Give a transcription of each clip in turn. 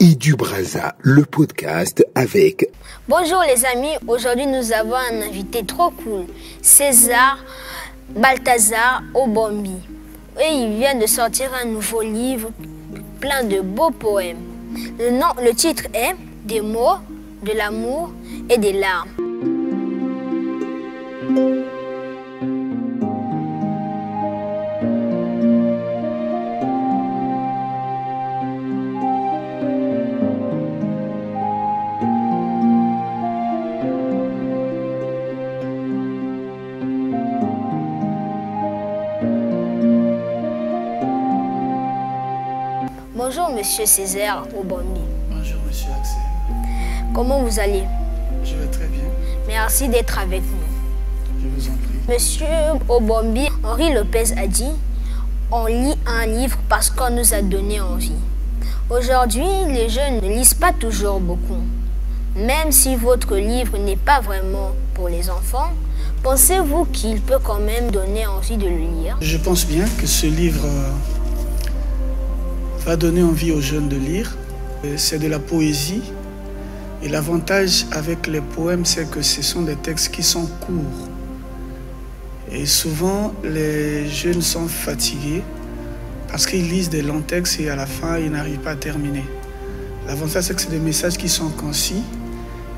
Idubraza, le podcast avec... Bonjour les amis, aujourd'hui nous avons un invité trop cool, César Balthazar Obombi. Et il vient de sortir un nouveau livre plein de beaux poèmes. Le titre est « Des mots, de l'amour et des larmes ». Bonjour Monsieur César Obombi. Bonjour Monsieur Axel. Comment vous allez? Je vais très bien. Merci d'être avec nous. Je vous en prie. Monsieur Obombi, Henri Lopez a dit « On lit un livre parce qu'on nous a donné envie ». Aujourd'hui, les jeunes ne lisent pas toujours beaucoup. Même si votre livre n'est pas vraiment pour les enfants, pensez-vous qu'il peut quand même donner envie de le lire? Je pense bien que ce livre va donner envie aux jeunes de lire. C'est de la poésie. Et l'avantage avec les poèmes, c'est que ce sont des textes qui sont courts. Et souvent, les jeunes sont fatigués parce qu'ils lisent des longs textes et à la fin, ils n'arrivent pas à terminer. L'avantage, c'est que c'est des messages qui sont concis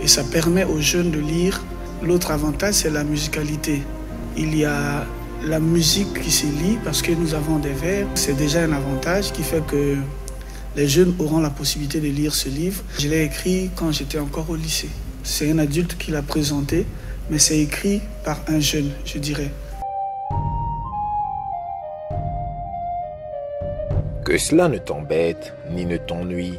et ça permet aux jeunes de lire. L'autre avantage, c'est la musicalité. Il y a la musique qui se lit parce que nous avons des vers. C'est déjà un avantage qui fait que les jeunes auront la possibilité de lire ce livre. Je l'ai écrit quand j'étais encore au lycée. C'est un adulte qui l'a présenté, mais c'est écrit par un jeune, je dirais. Que cela ne t'embête ni ne t'ennuie,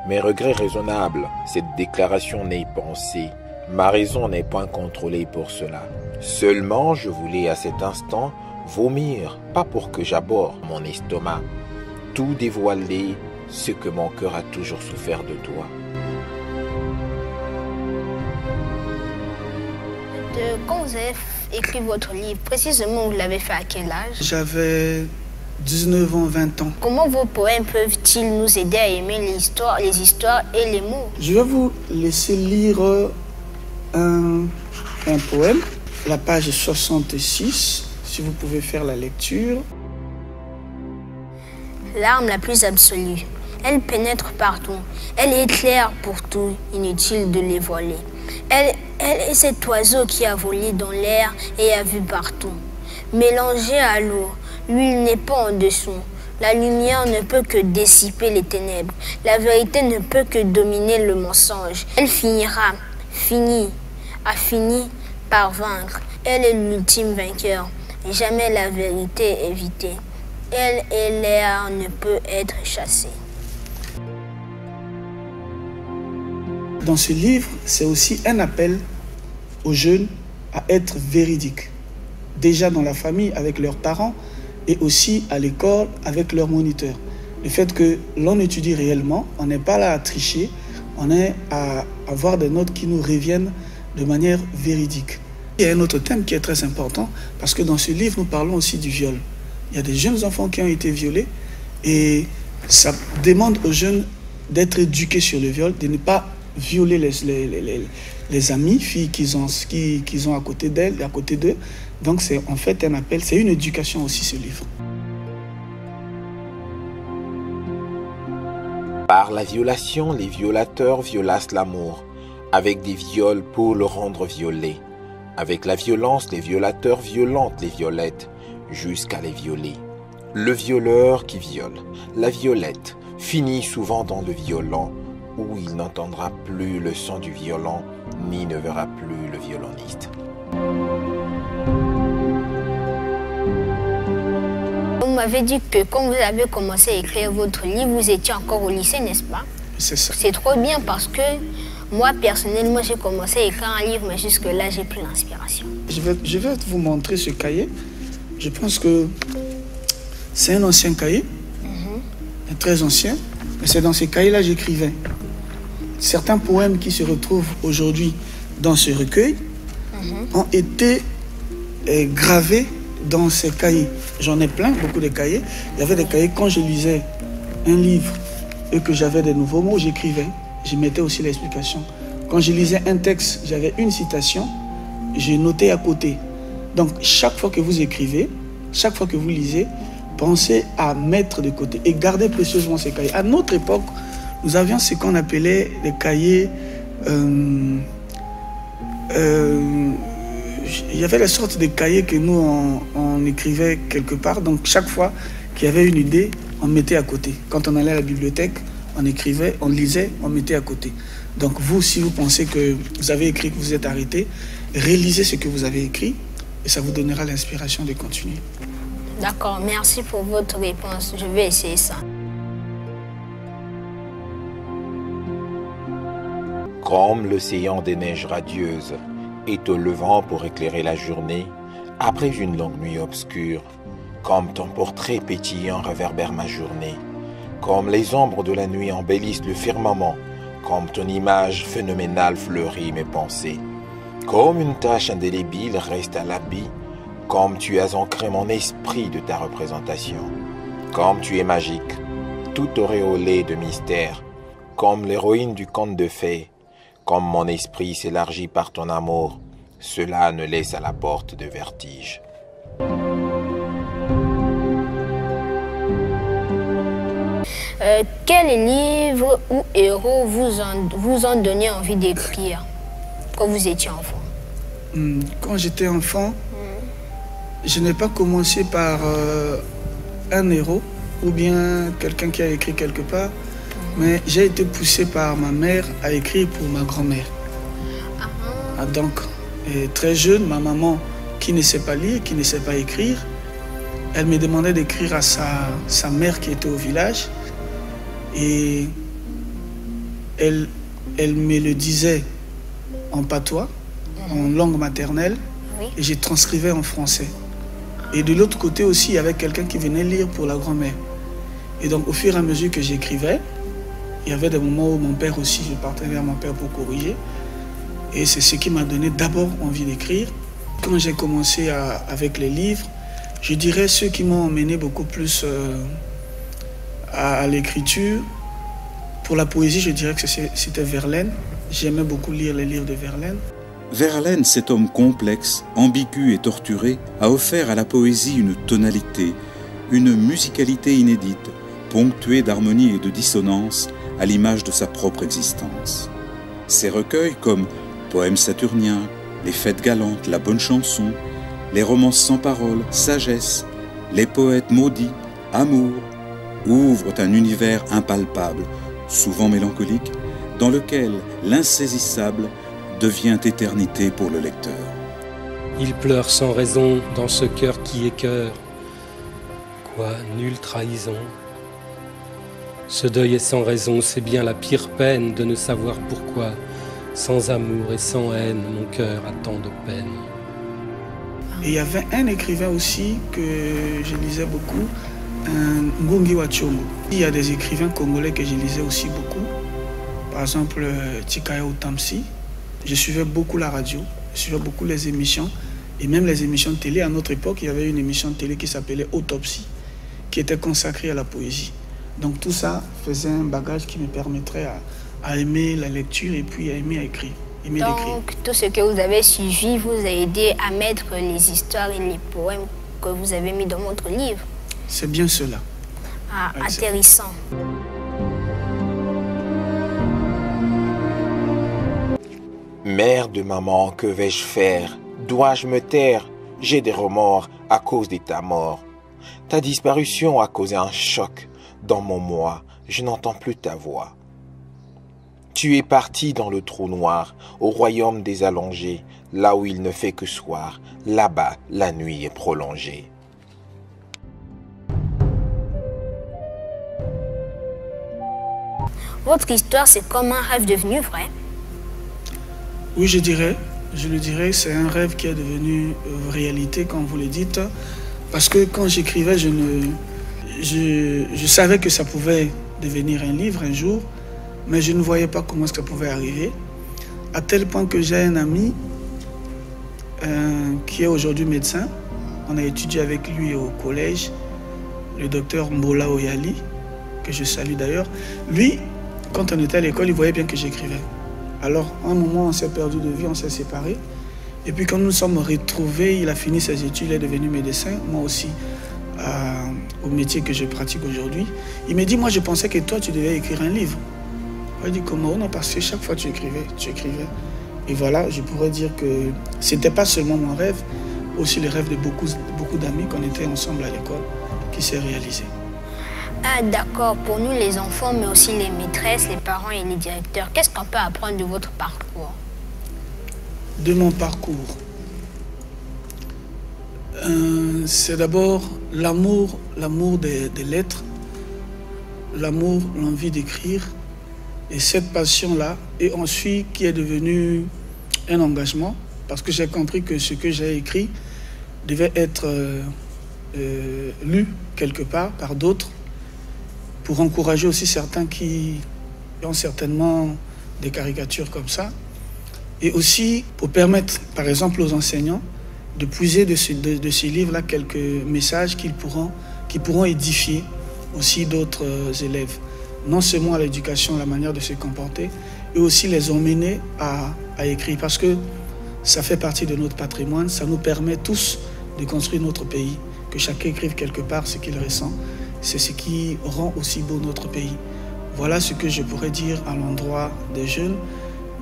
mes regrets raisonnables, cette déclaration n'est pensée. Ma raison n'est point contrôlée pour cela. Seulement, je voulais à cet instant vomir, pas pour que j'aborde mon estomac. Tout dévoiler, ce que mon cœur a toujours souffert de toi. Quand vous avez écrit votre livre, précisément vous l'avez fait à quel âge? J'avais 19 ans, 20 ans. Comment vos poèmes peuvent-ils nous aider à aimer les histoires et les mots? Je vais vous laisser lire un poème, la page 66, si vous pouvez faire la lecture. L'arme la plus absolue, elle pénètre partout, elle éclaire pour tout, inutile de les voler. Elle est cet oiseau qui a volé dans l'air et a vu partout. Mélangé à l'eau, l'huile n'est pas en dessous. La lumière ne peut que dissiper les ténèbres. La vérité ne peut que dominer le mensonge. Elle a fini par vaincre. Elle est l'ultime vainqueur. Jamais la vérité évitée. Elle et l'air ne peut être chassée. Dans ce livre, c'est aussi un appel aux jeunes à être véridiques. Déjà dans la famille avec leurs parents et aussi à l'école avec leurs moniteurs. Le fait que l'on étudie réellement, on n'est pas là à tricher, on est à avoir des notes qui nous reviennent de manière véridique. Il y a un autre thème qui est très important parce que dans ce livre, nous parlons aussi du viol. Il y a des jeunes enfants qui ont été violés et ça demande aux jeunes d'être éduqués sur le viol, de ne pas violer les amis, filles qu'ils ont à côté d'elles, à côté d'eux. Donc c'est en fait un appel, c'est une éducation aussi ce livre. Par la violation, les violateurs violassent l'amour, avec des viols pour le rendre violé. Avec la violence, les violateurs violentent les violettes, jusqu'à les violer. Le violeur qui viole, la violette, finit souvent dans le violent, où il n'entendra plus le son du violent, ni ne verra plus le violoniste. Vous m'avez dit que quand vous avez commencé à écrire votre livre, vous étiez encore au lycée, n'est-ce pas? C'est ça. C'est trop bien parce que moi, personnellement, j'ai commencé à écrire un livre, mais jusque-là, j'ai plus l'inspiration. Je vais vous montrer ce cahier. Je pense que c'est un ancien cahier, très ancien. Mais c'est dans ce cahier-là que j'écrivais. Certains poèmes qui se retrouvent aujourd'hui dans ce recueil ont été gravés dans ces cahiers. J'en ai plein, beaucoup de cahiers. Il y avait des cahiers, quand je lisais un livre et que j'avais des nouveaux mots, j'écrivais. Je mettais aussi l'explication. Quand je lisais un texte, j'avais une citation, je notais à côté. Donc, chaque fois que vous écrivez, chaque fois que vous lisez, pensez à mettre de côté et gardez précieusement ces cahiers. À notre époque, nous avions ce qu'on appelait les cahiers... il y avait la sorte de cahiers que nous, on écrivait quelque part. Donc, chaque fois qu'il y avait une idée, on mettait à côté. Quand on allait à la bibliothèque, on écrivait, on lisait, on mettait à côté. Donc, vous, si vous pensez que vous avez écrit, que vous êtes arrêté, rélisez ce que vous avez écrit et ça vous donnera l'inspiration de continuer. D'accord, merci pour votre réponse. Je vais essayer ça. Comme l'océan des neiges radieuses est au levant pour éclairer la journée, après une longue nuit obscure, comme ton portrait pétillant réverbère ma journée, comme les ombres de la nuit embellissent le firmament, comme ton image phénoménale fleurit mes pensées, comme une tache indélébile reste à l'habit, comme tu as ancré mon esprit de ta représentation, comme tu es magique, tout auréolé de mystère, comme l'héroïne du conte de fées, comme mon esprit s'élargit par ton amour, cela ne laisse à la porte de vertige. Quel livre ou héros vous ont donné envie d'écrire quand vous étiez enfant? Quand j'étais enfant, je n'ai pas commencé par un héros ou bien quelqu'un qui a écrit quelque part, mais j'ai été poussé par ma mère à écrire pour ma grand-mère. Donc, très jeune, ma maman, qui ne sait pas lire, qui ne sait pas écrire, elle me demandait d'écrire à sa mère qui était au village. Et elle me le disait en patois, en langue maternelle, et je transcrivais en français. Et de l'autre côté aussi, il y avait quelqu'un qui venait lire pour la grand-mère. Et donc, au fur et à mesure que j'écrivais, il y avait des moments où mon père aussi, je partais vers mon père pour corriger. Et c'est ce qui m'a donné d'abord envie d'écrire. Quand j'ai commencé avec les livres, je dirais ceux qui m'ont emmené beaucoup plus à l'écriture. Pour la poésie, je dirais que c'était Verlaine. J'aimais beaucoup lire les livres de Verlaine. Verlaine, cet homme complexe, ambigu et torturé, a offert à la poésie une tonalité, une musicalité inédite, ponctuée d'harmonie et de dissonance, à l'image de sa propre existence. Ses recueils comme Poèmes saturniens, Les fêtes galantes, La bonne chanson, les romances sans parole, Sagesse, Les poètes maudits, Amour, ouvrent un univers impalpable, souvent mélancolique, dans lequel l'insaisissable devient éternité pour le lecteur. Il pleure sans raison dans ce cœur qui écœure. Quoi, nulle trahison. Ce deuil est sans raison, c'est bien la pire peine de ne savoir pourquoi, sans amour et sans haine, mon cœur a tant de peine. Et il y avait un écrivain aussi que je lisais beaucoup, Ngungi wa Thiong'o. Il y a des écrivains congolais que je lisais aussi beaucoup. Par exemple, Tikaya Utamsi. Je suivais beaucoup la radio, je suivais beaucoup les émissions. Et même les émissions de télé. À notre époque, il y avait une émission de télé qui s'appelait Autopsie, qui était consacrée à la poésie. Donc tout ça faisait un bagage qui me permettrait à aimer la lecture et puis à aimer écrire. Donc tout ce que vous avez suivi vous a aidé à mettre les histoires et les poèmes que vous avez mis dans votre livre. C'est bien cela. Ah, intéressant. Mère de maman, que vais-je faire? Dois-je me taire? J'ai des remords à cause de ta mort. Ta disparition a causé un choc. Dans mon moi, je n'entends plus ta voix. Tu es parti dans le trou noir, au royaume des allongés, là où il ne fait que soir. Là-bas, la nuit est prolongée. Votre histoire, c'est comme un rêve devenu vrai? Oui, je le dirais, c'est un rêve qui est devenu réalité, comme vous le dites. Parce que quand j'écrivais, je savais que ça pouvait devenir un livre un jour, mais je ne voyais pas comment ça pouvait arriver. À tel point que j'ai un ami qui est aujourd'hui médecin. On a étudié avec lui au collège, le docteur Mbola Oyali. que je salue d'ailleurs, lui, quand on était à l'école, il voyait bien que j'écrivais. Alors, à un moment, on s'est perdu de vue, on s'est séparés. Et puis, quand nous nous sommes retrouvés, il a fini ses études, il est devenu médecin, moi aussi, au métier que je pratique aujourd'hui. Il m'a dit, moi, je pensais que toi, tu devais écrire un livre. Il dit, comment? Non, parce que chaque fois, tu écrivais. Et voilà, je pourrais dire que ce n'était pas seulement mon rêve, aussi le rêve de beaucoup d'amis qu'on était ensemble à l'école, qui s'est réalisé. Ah d'accord, pour nous les enfants, mais aussi les maîtresses, les parents et les directeurs, qu'est-ce qu'on peut apprendre de votre parcours? De mon parcours, c'est d'abord l'amour des lettres, l'amour, l'envie d'écrire, et cette passion-là, et ensuite qui est devenue un engagement, parce que j'ai compris que ce que j'ai écrit devait être lu quelque part par d'autres, pour encourager aussi certains qui ont certainement des caricatures comme ça, et aussi pour permettre, par exemple, aux enseignants de puiser de ces livres-là quelques messages qui pourront édifier aussi d'autres élèves, non seulement à l'éducation, la manière de se comporter, et aussi les emmener à écrire, parce que ça fait partie de notre patrimoine, ça nous permet tous de construire notre pays, que chacun écrive quelque part ce qu'il ressent. C'est ce qui rend aussi beau notre pays. Voilà ce que je pourrais dire à l'endroit des jeunes,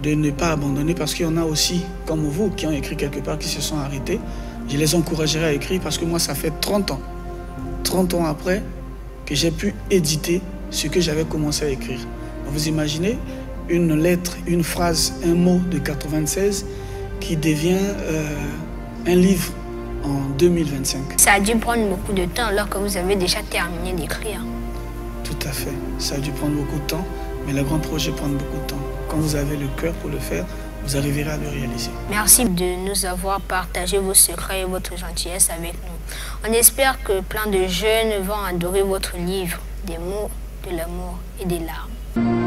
de ne pas abandonner, parce qu'il y en a aussi, comme vous, qui ont écrit quelque part, qui se sont arrêtés. Je les encouragerai à écrire, parce que moi, ça fait 30 ans après, que j'ai pu éditer ce que j'avais commencé à écrire. Vous imaginez une lettre, une phrase, un mot de 96 qui devient un livre en 2025. Ça a dû prendre beaucoup de temps alors que vous avez déjà terminé d'écrire. Tout à fait. Ça a dû prendre beaucoup de temps, mais les grands projets prennent beaucoup de temps. Quand vous avez le cœur pour le faire, vous arriverez à le réaliser. Merci de nous avoir partagé vos secrets et votre gentillesse avec nous. On espère que plein de jeunes vont adorer votre livre, des mots, de l'amour et des larmes.